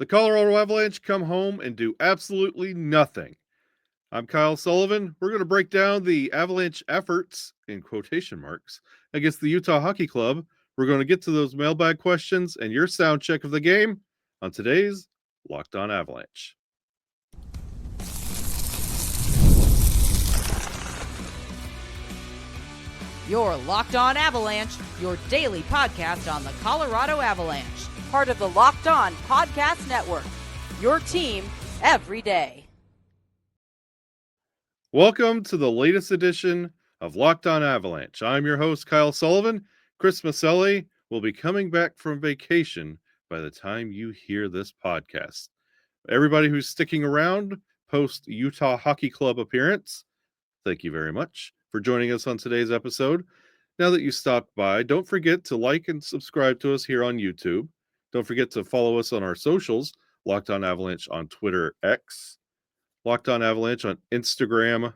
The Colorado Avalanche come home and do absolutely nothing. I'm Kyle Sullivan. We're going to break down the Avalanche efforts, in quotation marks, against the Utah Hockey Club. We're going to get to those mailbag questions and your sound check of the game on today's Locked On Avalanche. Your Locked On Avalanche, your daily podcast on the Colorado Avalanche. Part of the Locked On Podcast Network. Your team every day. Welcome to the latest edition of Locked On Avalanche. I'm your host, Kyle Sullivan. Chris Maselli will be coming back from vacation by the time you hear this podcast. Everybody who's sticking around post Utah Hockey Club appearance, thank you very much for joining us on today's episode. Now that you stopped by, don't forget to like and subscribe to us here on YouTube. Don't forget to follow us on our socials, Locked On Avalanche on Twitter X, Locked On Avalanche on Instagram,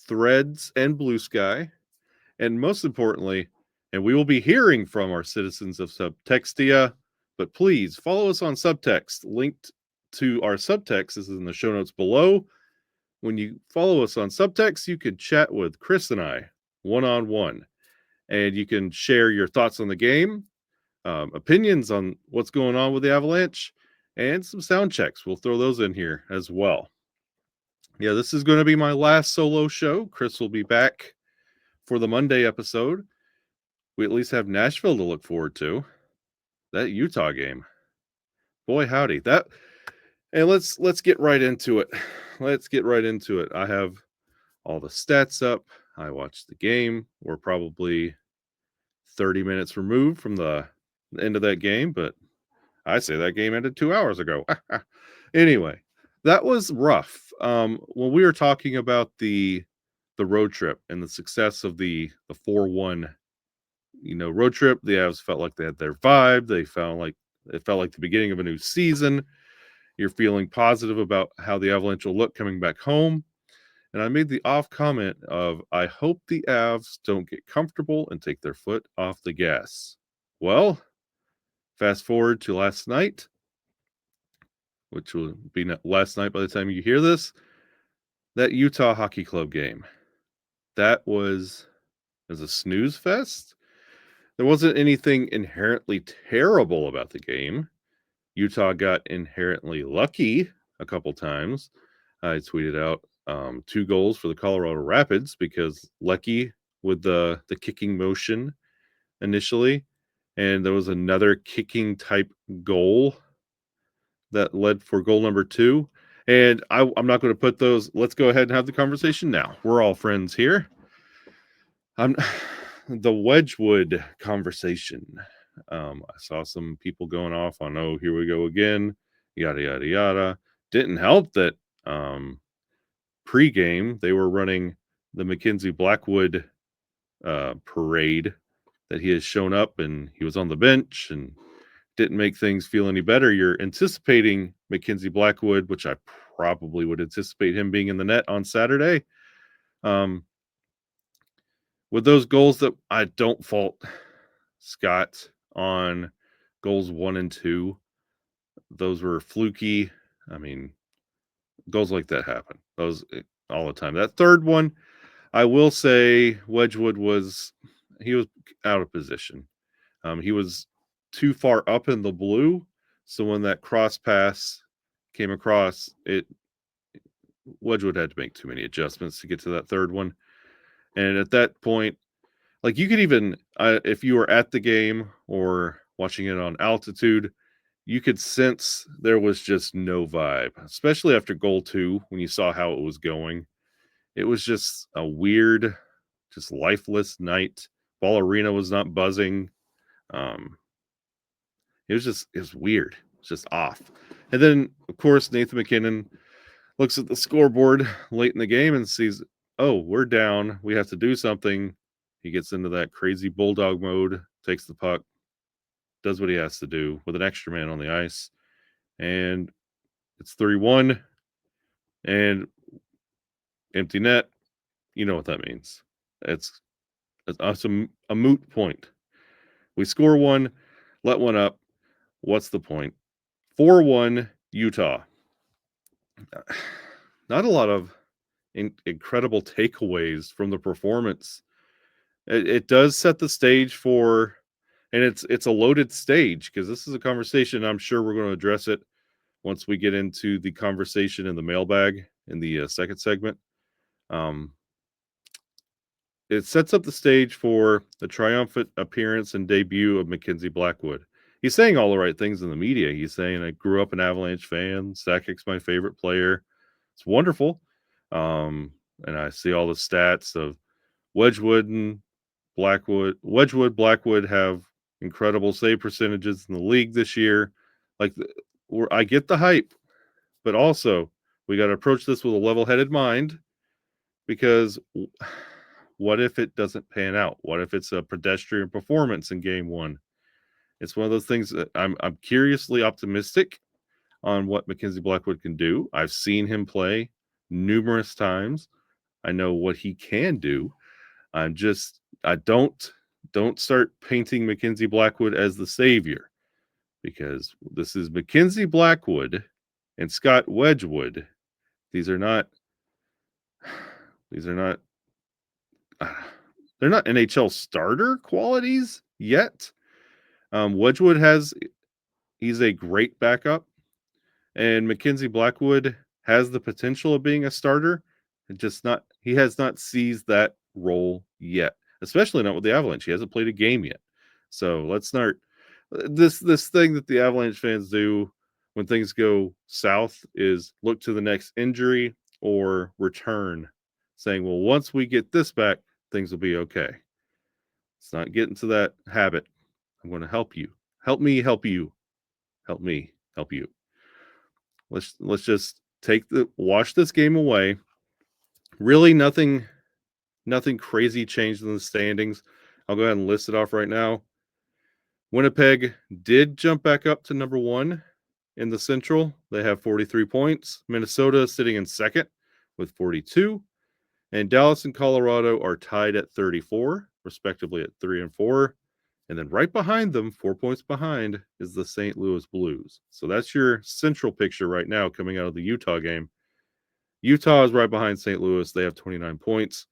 Threads, and Blue Sky. And most importantly, and we will be hearing from our citizens of Subtextia, but please follow us on Subtext. Linked to our Subtext is in the show notes below. When you follow us on Subtext, you can chat with Chris and I one-on-one, and you can share your thoughts on the game, opinions on what's going on with the Avalanche, and some sound checks. We'll throw those in here as well. Yeah, this is going to be my last solo show. Chris will be back for the Monday episode. We at least have Nashville to look forward to. That Utah game. Boy, howdy. And let's get right into it. I have all the stats up. I watched the game. We're probably 30 minutes removed from the end of that game, but I say that game ended 2 hours ago. Anyway, that was rough. When we were talking about the road trip and the success of the 4-1 road trip, the Avs felt like they had their vibe. It felt like the beginning of a new season. You're feeling positive about how the Avalanche will look coming back home. And I made the off comment of, I hope the Avs don't get comfortable and take their foot off the gas. Well, fast forward to last night, which will be last night by the time you hear this, that Utah Hockey Club game. That was a snooze fest. There wasn't anything inherently terrible about the game. Utah got inherently lucky a couple times. I tweeted out 2 goals for the Colorado Rapids because lucky with the kicking motion initially. And there was another kicking type goal that led for goal number 2. And I'm not going to put those. Let's go ahead and have the conversation now. We're all friends here. The Wedgewood conversation. I saw some people going off on, oh, here we go again, yada, yada, yada. Didn't help that pre-game they were running the Mackenzie Blackwood parade, that he has shown up and he was on the bench and didn't make things feel any better. You're anticipating Mackenzie Blackwood, which I probably would anticipate him being in the net on Saturday. With those goals that I don't fault Scott on goals 1 and 2, those were fluky. I mean, goals like that happen. Those all the time. That third one, I will say Wedgewood was out of position. He was too far up in the blue. So when that cross pass came across, Wedgewood had to make too many adjustments to get to that third one. And at that point, like, you could even, if you were at the game or watching it on altitude, you could sense there was just no vibe, especially after goal 2, when you saw how it was going. It was just a weird, just lifeless night. Ball Arena was not buzzing. It was weird. It was just off. And then, of course, Nathan MacKinnon looks at the scoreboard late in the game and sees, oh, we're down. We have to do something. He gets into that crazy bulldog mode, takes the puck, does what he has to do with an extra man on the ice. And it's 3-1 and empty net. You know what that means. It's a moot point. We score 1, let 1 up. What's the point? 4-1, Utah. Not a lot of incredible takeaways from the performance. It does set the stage for, and it's a loaded stage because this is a conversation. I'm sure we're going to address it once we get into the conversation in the mailbag in the second segment. It sets up the stage for the triumphant appearance and debut of Mackenzie Blackwood. He's saying all the right things in the media. He's saying, I grew up an Avalanche fan. Sakic's my favorite player. It's wonderful. And I see all the stats of Wedgewood, Blackwood have incredible save percentages in the league this year. Like, I get the hype, but also we got to approach this with a level-headed mind, because what if it doesn't pan out? What if it's a pedestrian performance in game one? It's one of those things that I'm curiously optimistic on what Mackenzie Blackwood can do. I've seen him play numerous times. I know what he can do. I don't start painting Mackenzie Blackwood as the savior, because this is Mackenzie Blackwood and Scott Wedgewood. These are not they're not NHL starter qualities yet. Wedgewood he's a great backup, and Mackenzie Blackwood has the potential of being a starter. He has not seized that role yet, especially not with the Avalanche. He hasn't played a game yet. So let's not this thing that the Avalanche fans do when things go south is look to the next injury or return, saying, well, once we get this back, things will be okay. Let's not get into that habit. I'm going to help you. Help me help you. Help me help you. Let's just wash this game away. Really nothing crazy changed in the standings. I'll go ahead and list it off right now. Winnipeg did jump back up to number 1 in the Central. They have 43 points. Minnesota is sitting in second with 42. And Dallas and Colorado are tied at 34, respectively at 3 and 4. And then right behind them, 4 points behind, is the St. Louis Blues. So that's your central picture right now coming out of the Utah game. Utah is right behind St. Louis. They have 29 points.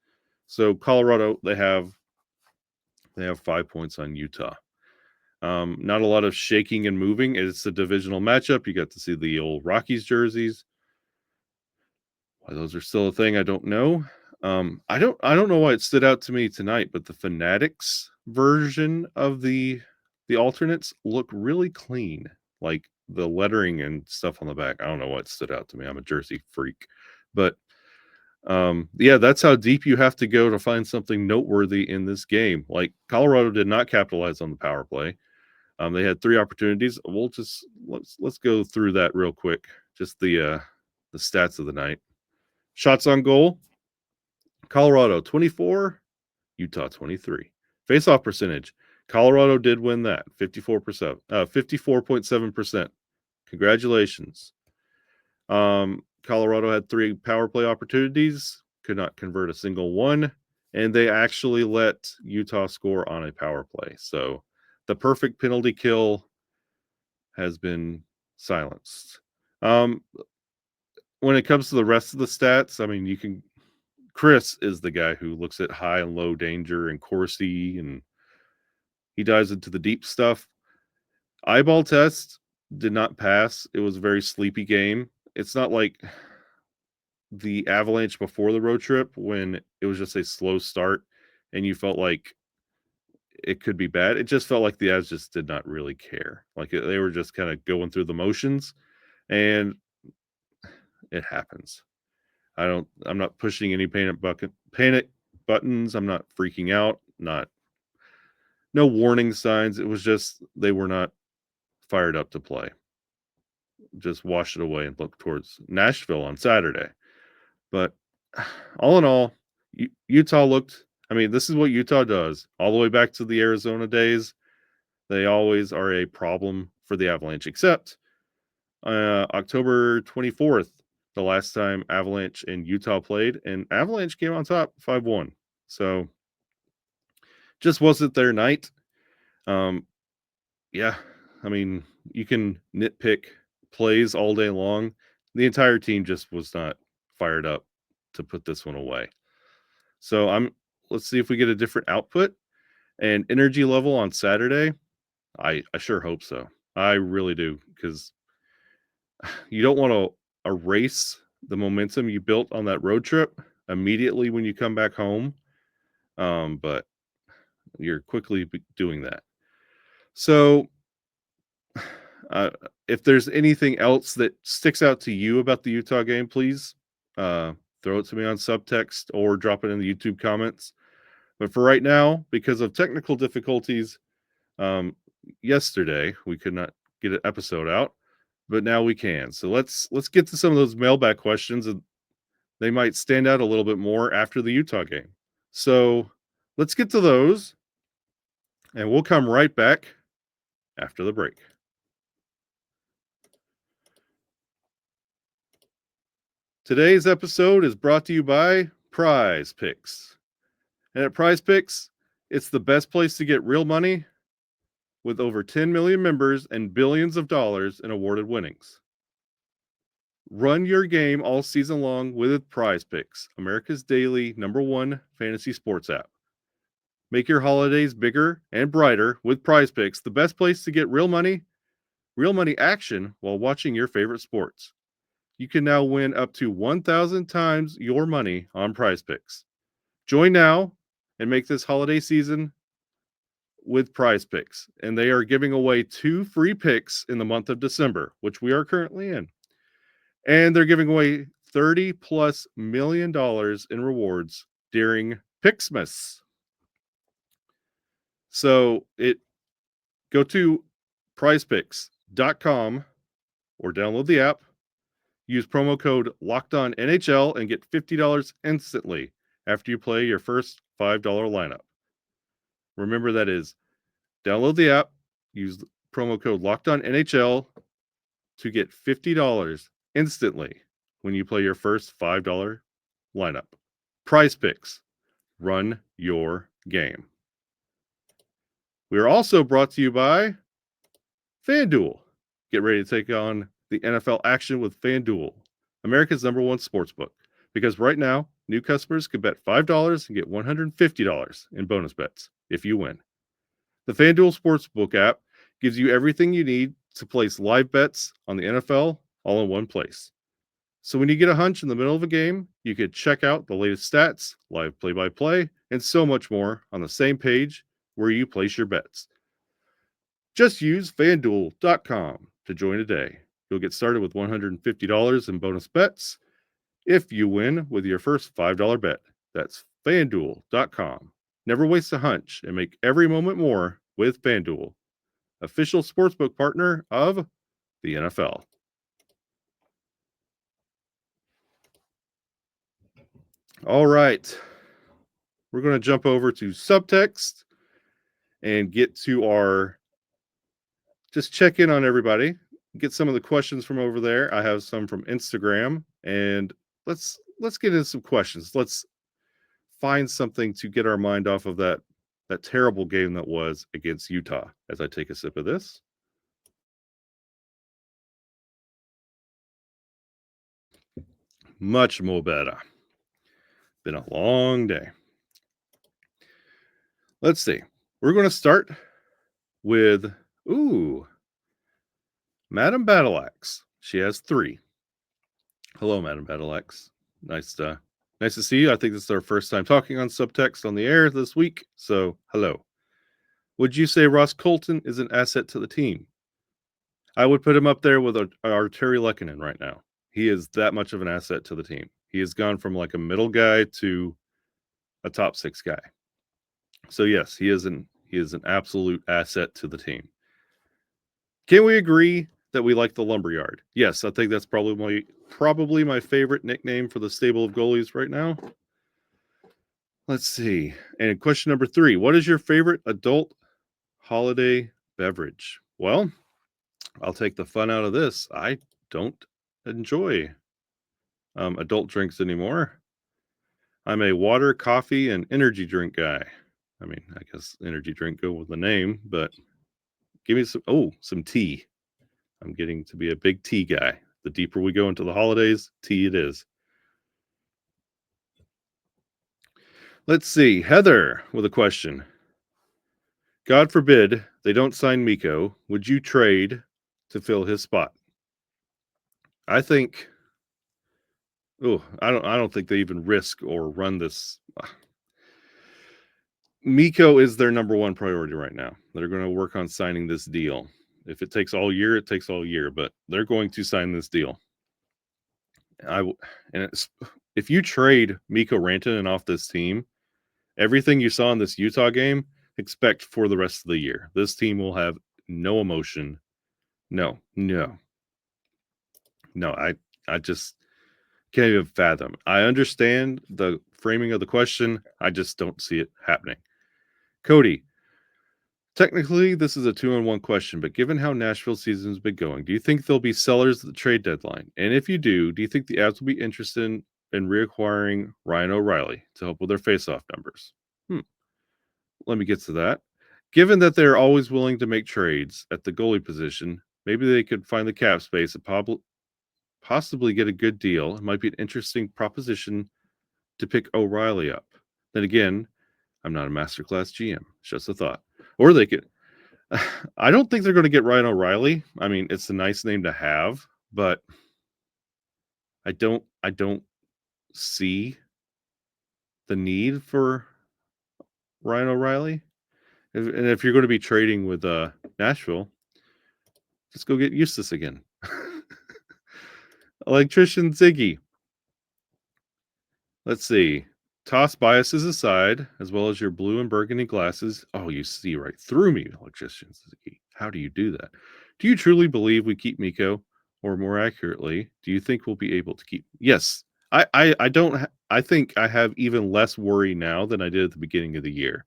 So Colorado, they have 5 points on Utah. Not a lot of shaking and moving. It's a divisional matchup. You got to see the old Rockies jerseys. Why those are still a thing, I don't know. I don't know why it stood out to me tonight, but the Fanatics version of the alternates look really clean. Like the lettering and stuff on the back. I don't know what stood out to me. I'm a jersey freak. But yeah, that's how deep you have to go to find something noteworthy in this game. Like Colorado did not capitalize on the power play. They had 3 opportunities. We'll just let's go through that real quick. Just the stats of the night. Shots on goal. Colorado 24, Utah 23. Face-off percentage. Colorado did win that, 54.7%. Congratulations. Colorado had 3 power play opportunities, could not convert a single one, and they actually let Utah score on a power play. So the perfect penalty kill has been silenced. When it comes to the rest of the stats, I mean, Chris is the guy who looks at high and low danger and Corsi, and he dives into the deep stuff. Eyeball test did not pass. It was a very sleepy game. It's not like the Avalanche before the road trip when it was just a slow start and you felt like it could be bad. It just felt like the Avs just did not really care. Like they were just kind of going through the motions, and it happens. I'm not pushing any panic buttons. I'm not freaking out. No warning signs. It was just they were not fired up to play. Just wash it away and look towards Nashville on Saturday. But all in all, Utah looked. I mean, this is what Utah does. All the way back to the Arizona days, they always are a problem for the Avalanche. Except October 24th. The last time Avalanche and Utah played, and Avalanche came on top 5-1. So just wasn't their night. Yeah, I mean, you can nitpick plays all day long. The entire team just was not fired up to put this one away. So let's see if we get a different output and energy level on Saturday. I sure hope so. I really do, because you don't want to erase the momentum you built on that road trip immediately when you come back home. But you're quickly doing that. So if there's anything else that sticks out to you about the Utah game, please throw it to me on Subtext or drop it in the YouTube comments. But for right now, because of technical difficulties, yesterday we could not get an episode out, but now we can. So let's get to some of those mailbag questions, and they might stand out a little bit more after the Utah game. So let's get to those, and we'll come right back after the break. Today's episode is brought to you by Prize Picks. And at Prize Picks, it's the best place to get real money with over 10 million members and billions of dollars in awarded winnings. Run your game all season long with Prize Picks, America's daily #1 fantasy sports app. Make your holidays bigger and brighter with Prize Picks, the best place to get real money action while watching your favorite sports. You can now win up to 1,000 times your money on Prize Picks. Join now and make this holiday season with Prize Picks. And they are giving away 2 free picks in the month of December, which we are currently in. And they're giving away $30+ million in rewards during Picksmas. So go to prizepicks.com or download the app. Use promo code LOCKEDONNHL and get $50 instantly after you play your first $5 lineup. Remember, that is, download the app, use promo code LOCKEDONNHL to get $50 instantly when you play your first $5 lineup. Prize Picks. Run your game. We are also brought to you by FanDuel. Get ready to take on the NFL action with FanDuel, America's #1 sportsbook. Because right now, new customers can bet $5 and get $150 in bonus bets if you win. The FanDuel Sportsbook app gives you everything you need to place live bets on the NFL all in one place. So when you get a hunch in the middle of a game, you can check out the latest stats, live play-by-play, and so much more on the same page where you place your bets. Just use FanDuel.com to join today. You'll get started with $150 in bonus bets if you win with your first $5 bet. That's FanDuel.com. Never waste a hunch and make every moment more with FanDuel, official sportsbook partner of the NFL. All right. We're going to jump over to Subtext and get to just check in on everybody. Get some of the questions from over there. I have some from Instagram, and let's get into some questions. Let's find something to get our mind off of that terrible game that was against Utah as I take a sip of this. Much more better. Been a long day. Let's see. We're going to start with Madam Battleaxe. She has 3. Hello, Madam Battleaxe. Nice to see you. I think this is our first time talking on Subtext on the air this week. So, hello. Would you say Ross Colton is an asset to the team? I would put him up there with our Terry Lehkonen right now. He is that much of an asset to the team. He has gone from like a middle guy to a top 6 guy. So yes, he is an absolute asset to the team. Can we agree that we like the Lumberyard? Yes, I think that's probably my favorite nickname for the stable of goalies right now. Let's see. And question number 3, what is your favorite adult holiday beverage? Well, I'll take the fun out of this. I don't enjoy adult drinks anymore. I'm a water, coffee, and energy drink guy. I mean, I guess energy drink go with the name, but give me some tea. I'm getting to be a big tea guy. The deeper we go into the holidays, tea it is. Let's see. Heather with a question. God forbid they don't sign Mikko. Would you trade to fill his spot? I think. Oh, I don't think they even risk or run this. Mikko is their number one priority right now. They're going to work on signing this deal. If it takes all year, it takes all year, but they're going to sign this deal. If you trade Mikko Rantanen off this team, everything you saw in this Utah game, expect for the rest of the year. This team will have no emotion. No. I just can't even fathom. I understand the framing of the question. I just don't see it happening. Cody, technically, this is a 2-on-1 question, but given how Nashville season's been going, do you think there'll be sellers at the trade deadline? And if you do you think the Avs will be interested in reacquiring Ryan O'Reilly to help with their faceoff numbers? Let me get to that. Given that they're always willing to make trades at the goalie position, maybe they could find the cap space and possibly get a good deal. It might be an interesting proposition to pick O'Reilly up. Then again, I'm not a masterclass GM. It's just a thought. Or they could. I don't think they're going to get Ryan O'Reilly. I mean, it's a nice name to have, but I don't see the need for Ryan O'Reilly. And if you're going to be trading with Nashville, just go get Eustace again. Electrician Ziggy. Let's see. Toss biases aside, as well as your blue and burgundy glasses. Oh, you see right through me, Electrician Ziggy. How do you do that? Do you truly believe we keep Mikko? Or more accurately, do you think we'll be able to keep? Yes. I don't. I think I have even less worry now than I did at the beginning of the year.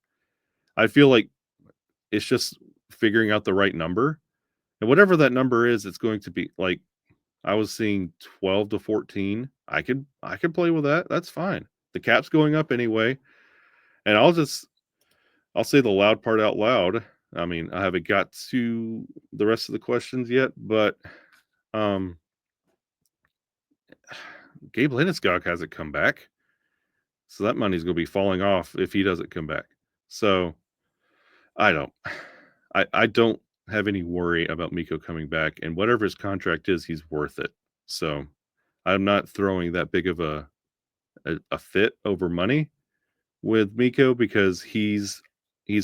I feel like it's just figuring out the right number. And whatever that number is, it's going to be like I was seeing 12 to 14. I could play with that. That's fine. The cap's going up anyway. And I'll say the loud part out loud. I mean, I haven't got to the rest of the questions yet, but Gabe Landeskog hasn't come back. So that money's going to be falling off if he doesn't come back. So I don't have any worry about Mikko coming back, and whatever his contract is, he's worth it. So I'm not throwing that big of a fit over money with Mikko because he's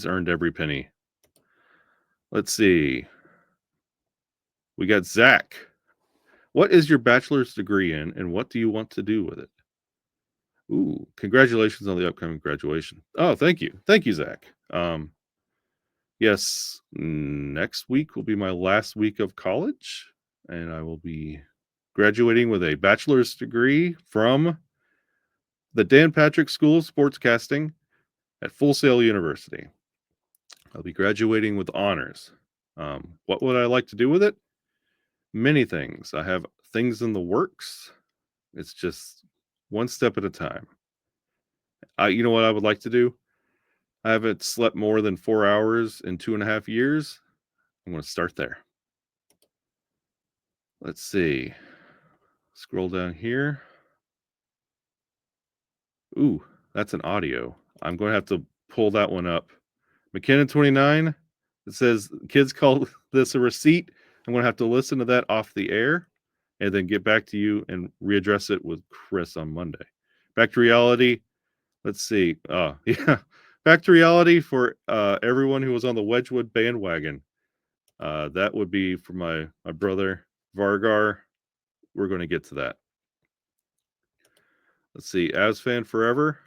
earned every penny. Let's see. We got Zach. What is your bachelor's degree in, and what do you want to do with it? Ooh, congratulations on the upcoming graduation. Oh, thank you. Thank you, Zach. Yes, next week will be my last week of college, and I will be graduating with a bachelor's degree from the Dan Patrick School of Sportscasting at Full Sail University. I'll be graduating with honors. What would I like to do with it? Many things. I have things in the works. It's just one step at a time. You know what I would like to do? I haven't slept more than 4 hours in 2.5 years. I'm going to start there. Let's see. Scroll down here. Ooh, that's an audio. I'm going to have to pull that one up. McKinnon 29. It says kids call this a receipt. I'm going to have to listen to that off the air and then get back to you and readdress it with Chris on Monday. Back to reality. Let's see. Yeah. Back to reality for everyone who was on the Wedgewood bandwagon. That would be for my brother, Vargar. We're going to get to that. Let's see. Avs fan forever.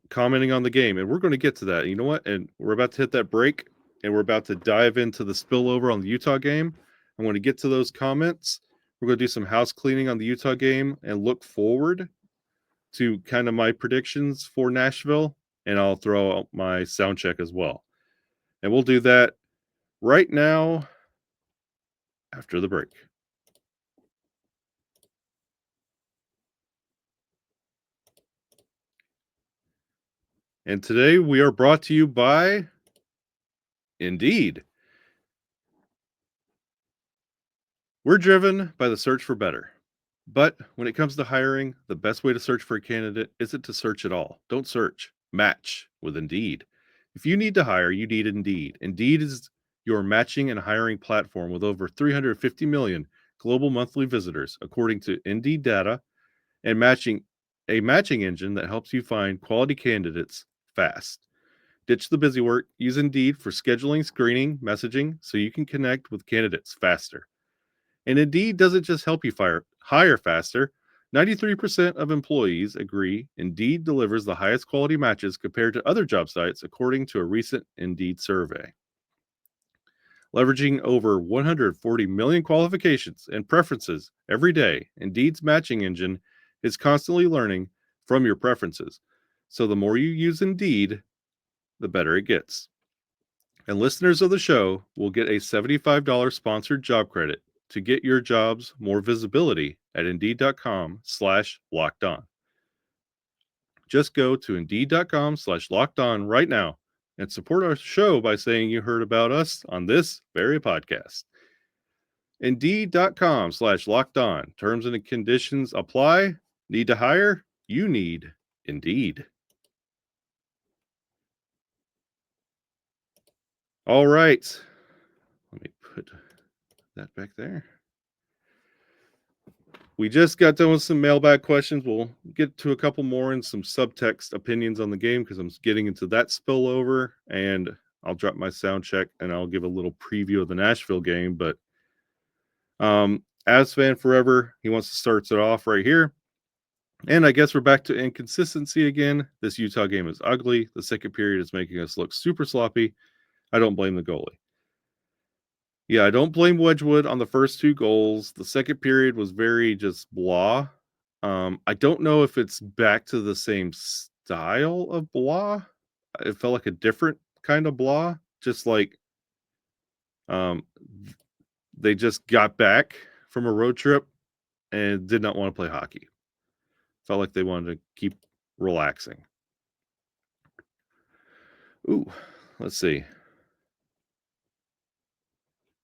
Commenting on the game. And we're going to get to that. You know what? And we're about to hit that break. And we're about to dive into the spillover on the Utah game. I'm going to get to those comments. We're going to do some house cleaning on the Utah game and look forward to kind of my predictions for Nashville. And I'll throw out my sound check as well. And we'll do that right now after the break. And today we are brought to you by Indeed. We're driven by the search for better. But when it comes to hiring, the best way to search for a candidate isn't to search at all. Don't search. Match with Indeed. If you need to hire, you need Indeed. Indeed is your matching and hiring platform with over 350 million global monthly visitors, according to Indeed data, and a matching engine that helps you find quality candidates fast. Ditch the busy work. Use Indeed for scheduling, screening, messaging so you can connect with candidates faster. And Indeed doesn't just help you hire faster. 93% of employees agree Indeed delivers the highest quality matches compared to other job sites, according to a recent Indeed survey. Leveraging over 140 million qualifications and preferences every day, Indeed's matching engine is constantly learning from your preferences. So the more you use Indeed, the better it gets. And listeners of the show will get a $75 sponsored job credit to get your jobs more visibility at Indeed.com/lockedon. Just go to Indeed.com/lockedon right now and support our show by saying you heard about us on this very podcast. Indeed.com/lockedon. Terms and conditions apply. Need to hire? You need Indeed. All right. Let me put that back there. We just got done with some mailbag questions. We'll get to a couple more and some subtext opinions on the game because I'm getting into that spillover, and I'll drop my sound check and I'll give a little preview of the Nashville game. But as fan forever, he wants to start it off right here. And I guess we're back to inconsistency again. This Utah game is ugly. The second period is making us look super sloppy. I don't blame the goalie. Yeah, I don't blame Wedgewood on the first two goals. The second period was very just blah. I don't know if it's back to the same style of blah. It felt like a different kind of blah. Just like they just got back from a road trip and did not want to play hockey. Felt like they wanted to keep relaxing. Ooh, let's see.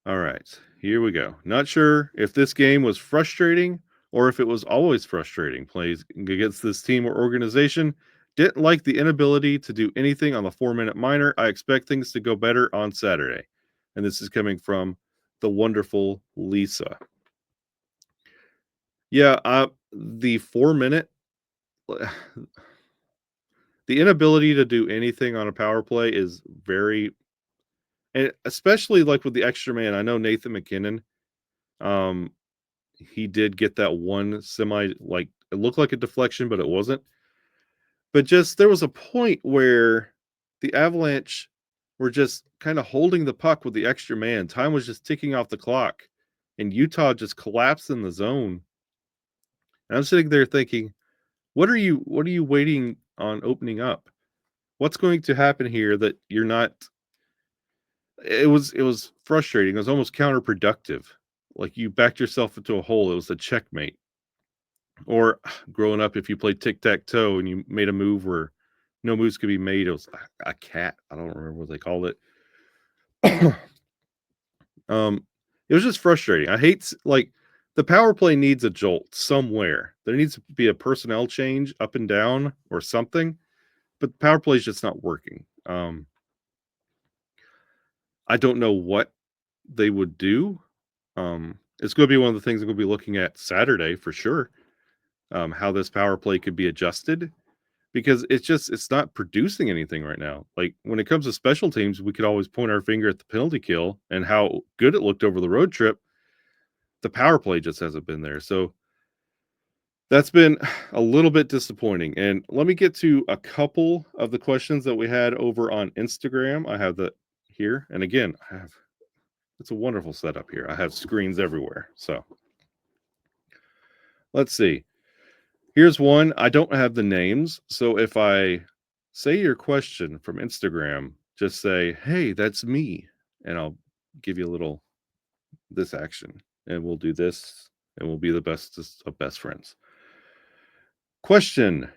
All right, here we go. Not sure if this game was frustrating or if it was always frustrating. Plays against this team or organization. Didn't like the inability to do anything on the 4-minute minor. I expect things to go better on Saturday. And this is coming from the wonderful Lisa. Yeah, the 4-minute, the inability to do anything on a power play is very, and especially like with the extra man. I know Nathan McKinnon, he did get that one semi, like it looked like a deflection, but it wasn't. But just there was a point where the Avalanche were just kind of holding the puck with the extra man. Time was just ticking off the clock, and Utah just collapsed in the zone. And I'm sitting there thinking, what are you waiting on opening up? What's going to happen here that you're not? It was frustrating. It was almost counterproductive. Like you backed yourself into a hole. It was a checkmate. Or growing up, if you played tic-tac-toe and you made a move where no moves could be made, it was a cat. I don't remember what they called it. It was just frustrating. I hate, like, the power play needs a jolt somewhere. There needs to be a personnel change up and down or something, but the power play is just not working. I don't know what they would do. It's going to be one of the things I'm going to be looking at Saturday for sure. How this power play could be adjusted, because it's not producing anything right now. Like when it comes to special teams, we could always point our finger at the penalty kill and how good it looked over the road trip. The power play just hasn't been there. So that's been a little bit disappointing. And let me get to a couple of the questions that we had over on Instagram. I have that here. And again, it's a wonderful setup here. I have screens everywhere. So let's see. Here's one. I don't have the names. So if I say your question from Instagram, just say, hey, that's me. And I'll give you a little this action. And we'll do this. And we'll be the best of best friends. Question.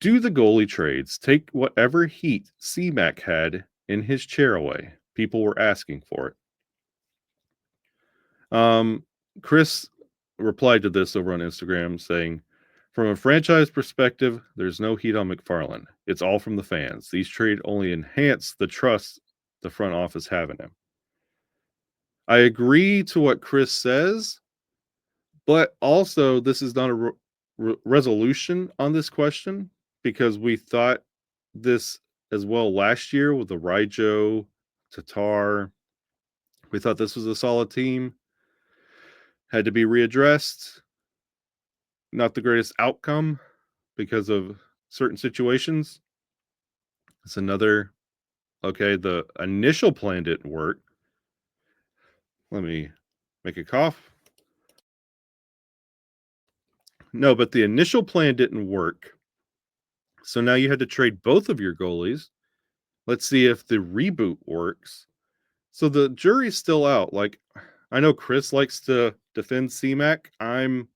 Do the goalie trades take whatever heat C-Mac had in his chair away? People were asking for it. Chris replied to this over on Instagram saying, from a franchise perspective, there's no heat on McFarland. It's all from the fans. These trades only enhance the trust the front office have in him. I agree to what Chris says, but also this is not a resolution on this question, because we thought this as well last year with the Ryjo, Tatar. We thought this was a solid team. Had to be readdressed. Not the greatest outcome because of certain situations. It's another, okay, the initial plan didn't work. Let me make a cough. No, but the initial plan didn't work. So now you had to trade both of your goalies. Let's see if the reboot works. So the jury's still out. Like, I know Chris likes to defend CMAC. I'm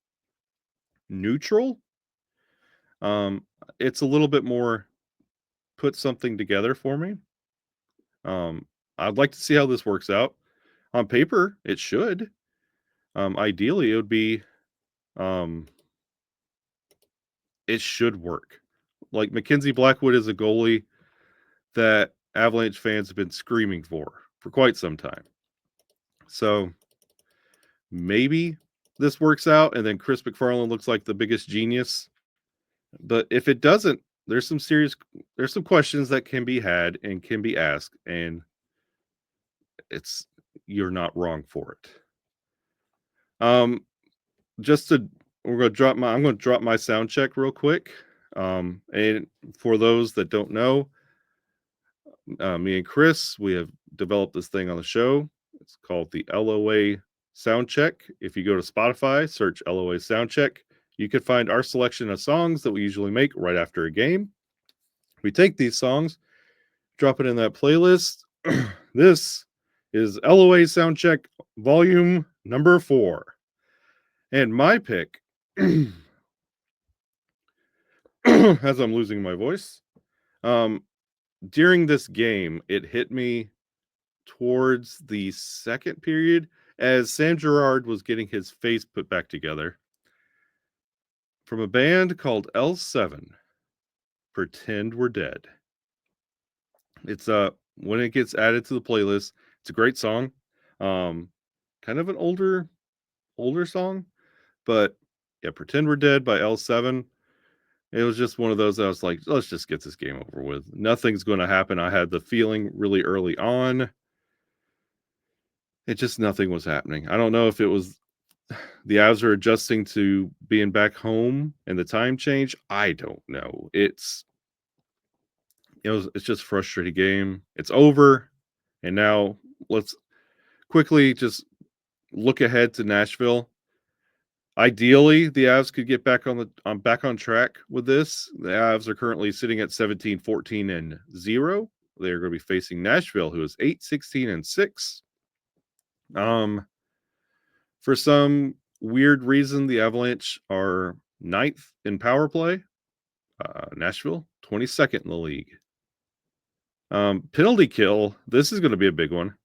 neutral. It's a little bit more put something together for me. I'd like to see how this works out. On paper, it should. Ideally, it would be, it should work. Like, Mackenzie Blackwood is a goalie that Avalanche fans have been screaming for quite some time. So maybe this works out, and then Chris McFarland looks like the biggest genius. But if it doesn't, there's some questions that can be had and can be asked, and you're not wrong for it. I'm going to drop my sound check real quick. And for those that don't know, me and Chris, we have developed this thing on the show. It's called the LOA Sound Check. If you go to Spotify, search LOA Sound Check, you can find our selection of songs that we usually make right after a game. We take these songs, drop it in that playlist. This is LOA Sound Check volume number 4. And my pick, as I'm losing my voice, during this game, it hit me towards the second period as Sam Girard was getting his face put back together. From a band called L7, Pretend We're Dead. It's when it gets added to the playlist, it's a great song. Kind of an older song, but yeah, Pretend We're Dead by L7. It was just one of those that I was like, let's just get this game over with. Nothing's going to happen. I had the feeling really early on. Nothing was happening. I don't know if it was the Avs are adjusting to being back home and the time change. I don't know. It's just a frustrating game. It's over. And now let's quickly just look ahead to Nashville. Ideally, the Avs could get back on track with this. The Avs are currently sitting at 17-14-0. They're going to be facing Nashville, who is 8-16-6. For some weird reason, the Avalanche are 9th in power play. Nashville, 22nd in the league. Penalty kill, this is going to be a big one.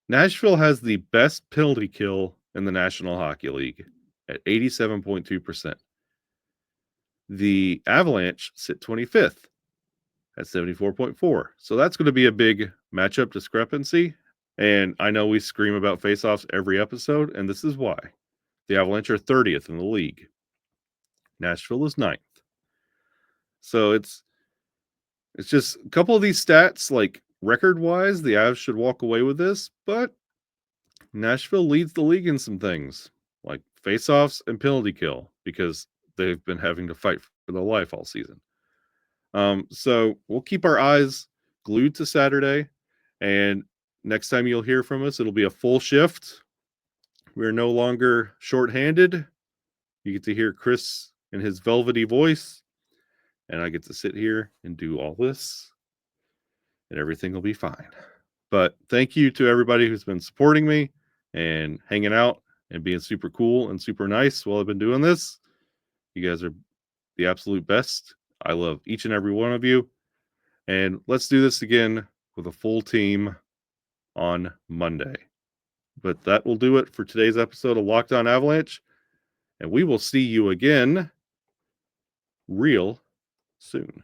Nashville has the best penalty kill in the National Hockey League at 87.2%. The Avalanche sit 25th at 74.4%. So that's going to be a big matchup discrepancy. And I know we scream about faceoffs every episode, and this is why. The Avalanche are 30th in the league. Nashville is 9th. So it's just a couple of these stats, like record-wise, the Avs should walk away with this, but Nashville leads the league in some things, like faceoffs and penalty kill, because they've been having to fight for their life all season. So we'll keep our eyes glued to Saturday, and next time you'll hear from us, it'll be a full shift. We're no longer shorthanded. You get to hear Chris in his velvety voice, and I get to sit here and do all this, and everything will be fine. But thank you to everybody who's been supporting me and hanging out and being super cool and super nice while I've been doing this. You guys are the absolute best. I love each and every one of you. And let's do this again with a full team on Monday. But that will do it for today's episode of Locked On Avalanche. And we will see you again real soon.